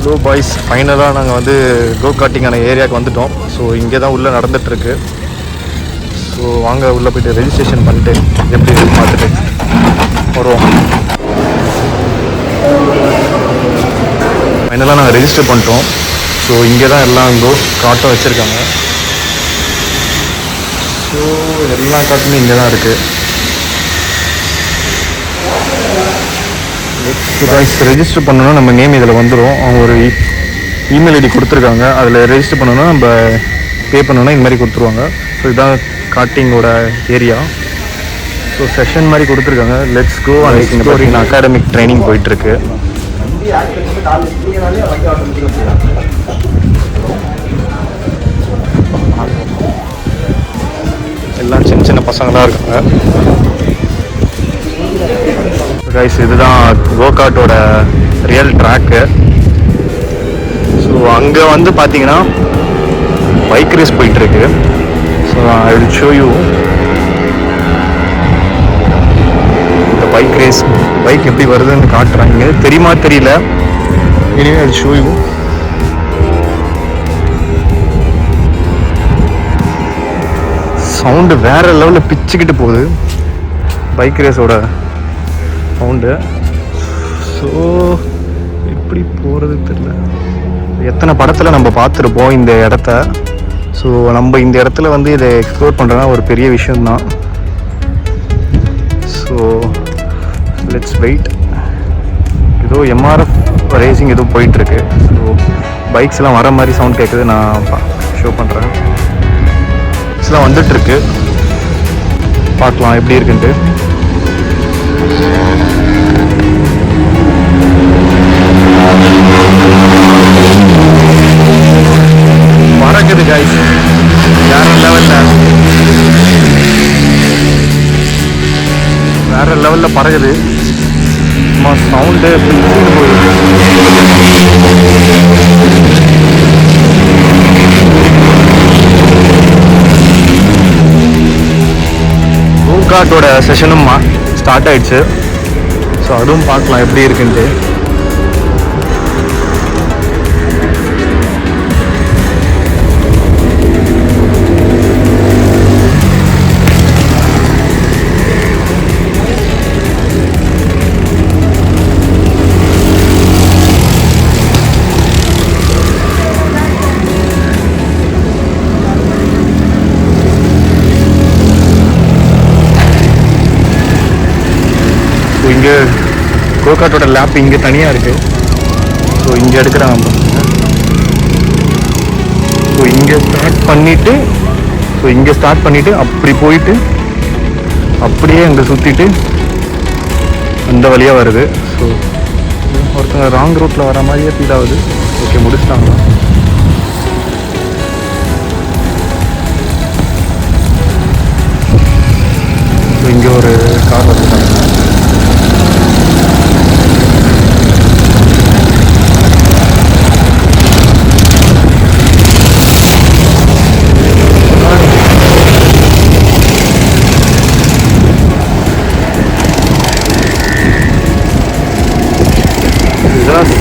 Hello boys, ஃபைனலாக நாங்கள் வந்து கோ கார்ட்டிங்கான ஏரியாவுக்கு வந்துவிட்டோம். ஸோ இங்கே தான் உள்ளே நடந்துகிட்ருக்கு. ஸோ வாங்க உள்ளே போய்ட்டு ரெஜிஸ்ட்ரேஷன் பண்ணிட்டு எப்படி இருக்குன்னு பார்த்துட்டு வருவோம். ஃபைனலாக நாங்கள் ரெஜிஸ்டர் பண்ணிட்டோம். ஸோ இங்கே தான் எல்லாம் கோ காட்டும் வச்சுருக்காங்க. ஸோ எல்லா காட்டுமே இங்கே தான் இருக்குது. ரெஜிஸ்டர் பண்ணணும்னா நம்ம நேம் இதில் வந்துடும். அவங்க ஒரு இமெயில் ஐடி கொடுத்துருக்காங்க. அதில் ரெஜிஸ்டர் பண்ணணும்னா நம்ம பே பண்ணணும்னா இந்த மாதிரி கொடுத்துருவாங்க. ஸோ இதுதான் கார்ட்டிங்கோட ஏரியா. ஸோ செஷன் மாதிரி கொடுத்துருக்காங்க. Let's go and explore in academic training போயிட்டுருக்கு. எல்லாம் சின்ன சின்ன பசங்களாக இருக்காங்க. கைஸ், இதுதான் கோகார்ட்டோட ரியல் ட்ராக்கு. ஸோ அங்கே வந்து பார்த்தீங்கன்னா பைக் ரேஸ் போயிட்டுருக்கு. So I will show you இந்த பைக் ரேஸ். பைக் எப்படி வருதுன்னு காட்டுறாங்க. தெரியுமா தெரியல. Anyway I will show you. Sound வேற லெவலில் பிச்சுக்கிட்டு போகுது பைக் ரேஸோட சவுண்டு. ஸோ எப்படி போகிறது தெரியல. எத்தனை படத்தில் நம்ம பார்த்துருப்போம் இந்த இடத்த. ஸோ நம்ம இந்த இடத்துல வந்து இதை எக்ஸ்ப்ளோர் பண்ணுறதுனா ஒரு பெரிய விஷயம்தான். So let's wait. ஏதோ எம்ஆர்எஃப் ரேசிங் ஏதோ போயிட்டுருக்கு. ஸோ பைக்ஸ்லாம் வர மாதிரி சவுண்ட் கேட்குது. நான் ஷோ பண்ணுறேன். பைக்ஸ்லாம் வந்துட்டுருக்கு. பார்க்கலாம் எப்படி இருக்குன்ட்டு. பறக்குது கைஸ், வேற லெவல்ல பறக்குது. சும்மா சவுண்டு பிடிச்சிட்டு போகுது. கோகார்ட்டோட செஷனும் ஸ்டார்ட் ஆயிடுச்சு. ஸோ அதுவும் பார்க்கலாம் எப்படி இருக்குன்ட்டு. இங்கே கோகார்ட்டோட லேப் இங்கே தனியாக இருக்குது. ஸோ இங்கே எடுக்கிறாங்க. ஸோ இங்கே ஸ்டார்ட் பண்ணிவிட்டு அப்படி போயிட்டு அப்படியே அங்கே சுற்றிட்டு அந்த வழியாக வருது. ஸோ ஒருத்தங்க ராங் ரூட்டில் வர மாதிரியே ஃபீல் ஆகுது. ஓகே, முடிச்சிட்டாங்க. ஸோ இங்கே ஒரு கார் வச்சுருக்காங்க.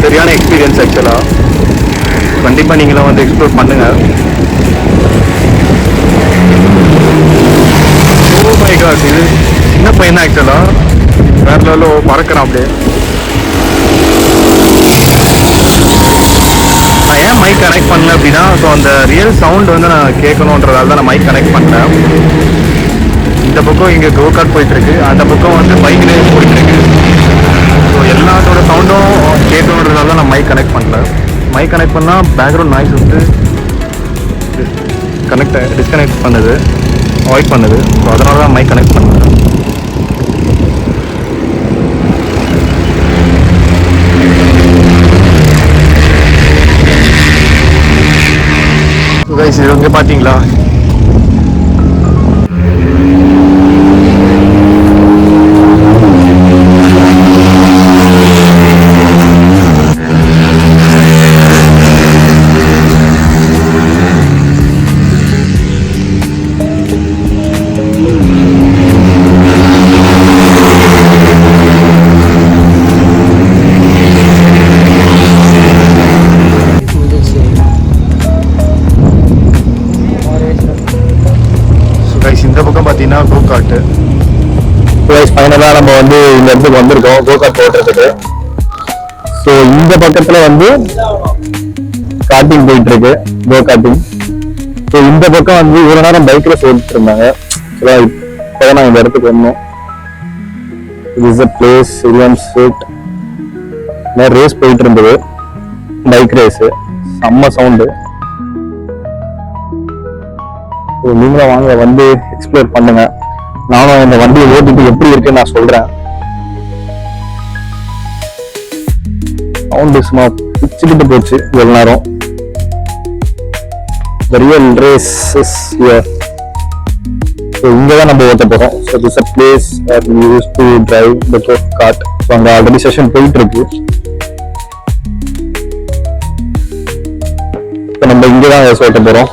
சரியான எக்ஸ்பீரியன்ஸ். ஆக்சுவலாக கண்டிப்பாக நீங்களும் வந்து எக்ஸ்ப்ளோர் பண்ணுங்கள். ஓ மை காட், இது சின்ன பையன் ஆக்சுவலாக வேற லெவலில் பறக்கிறான் அப்படியே. நான் ஏன் மைக் கனெக்ட் பண்ணல அப்படின்னா, ஸோ அந்த ரியல் சவுண்ட் வந்து நான் கேட்கணுன்றதால தான் நான் மைக் கனெக்ட் பண்ணேன். இந்த பக்கம் இங்கே கோகார்ட் போயிட்டுருக்கு, அந்த பக்கம் வந்து பைக் ரேஸ் போயிட்டுருக்கு. ஸோ எல்லாத்தோட சவுண்டும் கேட்கணுன்றதால தான் நான் மைக் கனெக்ட் பண்ணல. மைக் கனெக்ட் பண்ணால் பேக்ரவுண்ட் நாய்ஸ் வந்து டிஸ்கனெக்ட் பண்ணுது, அவாய்ட் பண்ணுது. ஸோ அதனால தான் மைக் கனெக்ட் பண்ணேன். கைஸ், இது இங்கே பார்த்தீங்களா? பார்த்தீங்கன்னா கோ கார்ட்டு. ஃபைனலாக நம்ம வந்து இந்த இடத்துக்கு வந்திருக்கோம் கோ கார்ட் ஓட்டுறதுக்கு. ஸோ இந்த பக்கத்தில் வந்து கார்ட்டிங் போயிட்டு இருக்கு, கோ கார்ட்டிங். ஸோ இந்த பக்கம் வந்து இவ்வளோ நேரம் பைக் ரேஸ் ஓடிட்டு இருந்தாங்க. இப்போதான் நான் இந்த இடத்துக்கு வந்தோம். Is a place Williams street. Race போயிட்டு இருந்தது, பைக் ரேஸ், செம்ம சவுண்டு. நீங்களும் வாங்க வந்து எக்ஸ்ப்ளோர் பண்ணுங்க. நானும் இந்த வண்டியை ஓட்டிட்டு எப்படி இருக்குன்னு நான் சொல்றேன். சவுண்டு சும்மா பிச்சுக்கிட்டு போச்சு இவ்வளவு நேரம். The real race is here. So இங்கதான் நம்ம ஓட்ட போறோம். So this is a place where we used to drive the go-kart. So அங்க ஆல்ரெடி செஷன் போயிட்டு இருக்கு. இப்போ நம்ம இங்கதான் ரேஸ் ஓட்ட போறோம்.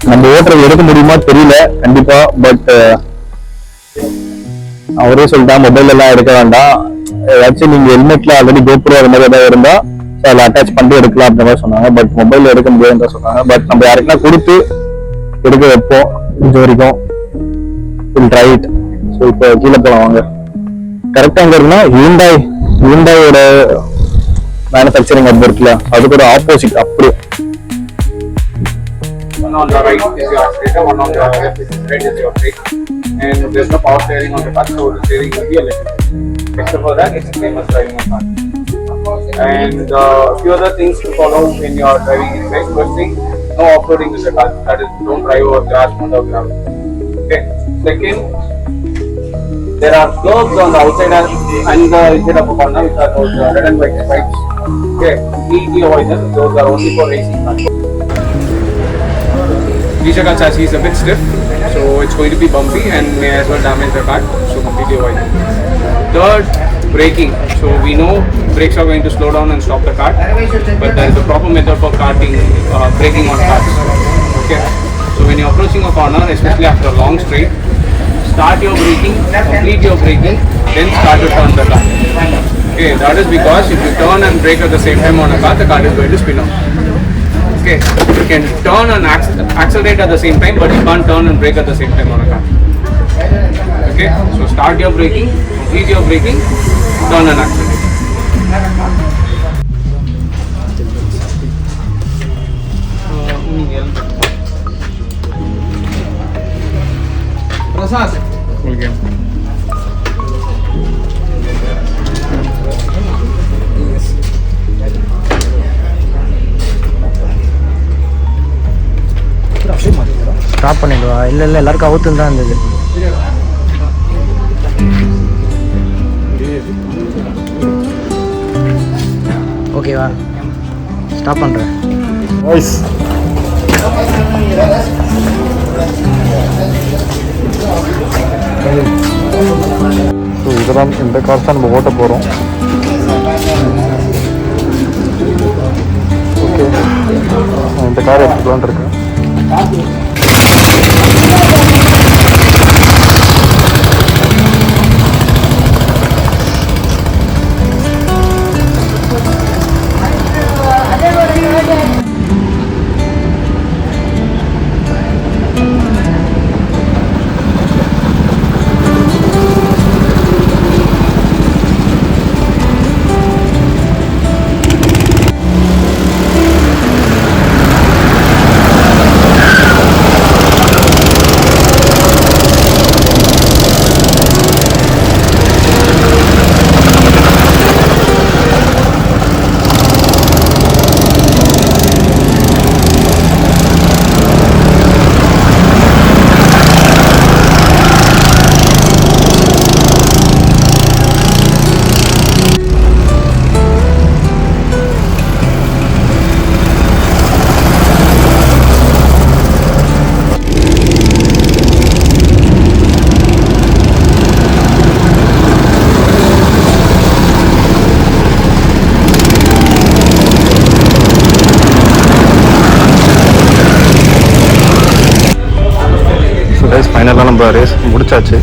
நம்ம ஓட்டுறது எடுக்க முடியுமா தெரியல கண்டிப்பா. பட் அவரே சொல்லிட்டா மொபைல் எல்லாம் எடுக்க வேண்டாம், ஏதாச்சும் நீங்க ஹெல்மெட்ல ஆல்ரெடி கோப்ரோ அது மாதிரி ஏதாவது இருந்தா அதில் அட்டாச் பண்ணிட்டு எடுக்கலாம் அப்படின்ற மாதிரி சொன்னாங்க. பட் மொபைல் எடுக்க முடியாதுன்னு சொன்னாங்க. பட் நம்ம யாருக்குன்னா கொடுத்து எடுக்க வைப்போம். இது வரைக்கும் வில் ட்ரை இட். ஸோ இப்போ கீழே போகலாம் வாங்க. கரெக்டாக எங்க இருக்குன்னா ஹியூண்டாயோட மேனுஃபேக்சரிங் அது இருக்குல்ல, அது கூட ஆப்போசிட் அப்படியே. One on the right is your accelerator, one on the left is your brake, and there's no power steering on the car, so the steering will be electric. Except for that, it's the same as driving a car. And few other things to follow when you are driving in bike. First thing, no off-roading with the car. That is, don't drive over grass, mud or gravel. Okay. Second, there are curbs on the outside and the inside of a corner, which are those red and white stripes. Okay. Completely avoid them. Those are only for racing cars. Vishaga chassis is a bit stiff, so it's going to be bumpy and may as well damage the car, so completely avoid it. Third, braking. So we know brakes are going to slow down and stop the car, but there is a proper method for braking on cars. Okay. So when you're approaching a corner, especially after a long straight, start your braking, complete your braking, then start to turn the car. Okay, that is because if you turn and brake at the same time on a car, the car is going to spin out. Okay, you can turn and accelerate at the same time, but you can't turn and brake at the same time on a car. Okay, so start your braking, complete your braking, turn and accelerate. Prasad. Okay. Stop பண்ணிடுவா. இல்லை இல்லை, எல்லாருக்கும் அவுத்துன்னு தான் இருந்தது. ஓகேவா, stop பண்ணுறேன். So இதெல்லாம் இந்த கார் தான் நம்ம ஓட்ட போகிறோம். ஓகே, இந்த கார் எடுத்துக்கலான் இருக்கேன். ஃபைனலாக நம்ம ரேஸ் முடிச்சாச்சு.